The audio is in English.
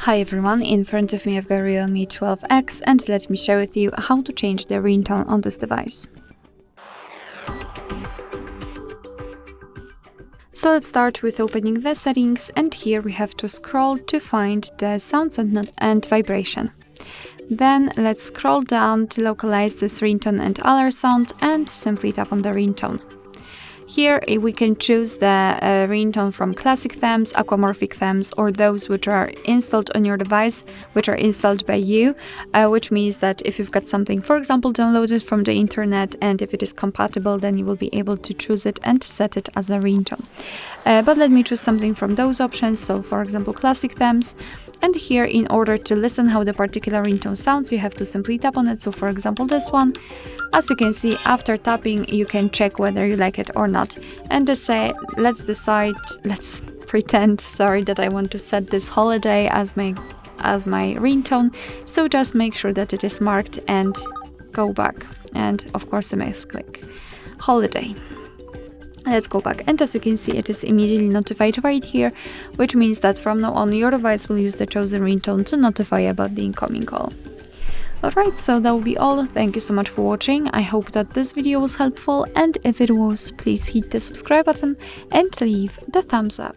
Hi everyone, in front of me I've got Realme 12X and let me share with you how to change the ringtone on this device. So let's start with opening the settings, and here we have to scroll to find the sounds and vibration. Then let's scroll down to localize this ringtone and alert sound and simply tap on the ringtone. Here we can choose the ringtone from classic themes, aquamorphic themes, or those which are installed on your device, which are installed by you, which means that if you've got something, for example, downloaded from the internet, and if it is compatible, then you will be able to choose it and set it as a ringtone. But let me choose something from those options, so for example, classic themes. And here, in order to listen how the particular ringtone sounds, you have to simply tap on it. So for example, this one. As you can see, after tapping, you can check whether you like it or not. And let's pretend, that I want to set this holiday as my ringtone. So just make sure that it is marked and go back. And of course, I must click holiday. Let's go back, and as you can see, it is immediately notified right here, which means that from now on your device will use the chosen ringtone to notify about the incoming call. Alright, so that will be all. Thank you so much for watching. I hope that this video was helpful, and if it was, please hit the subscribe button and leave the thumbs up.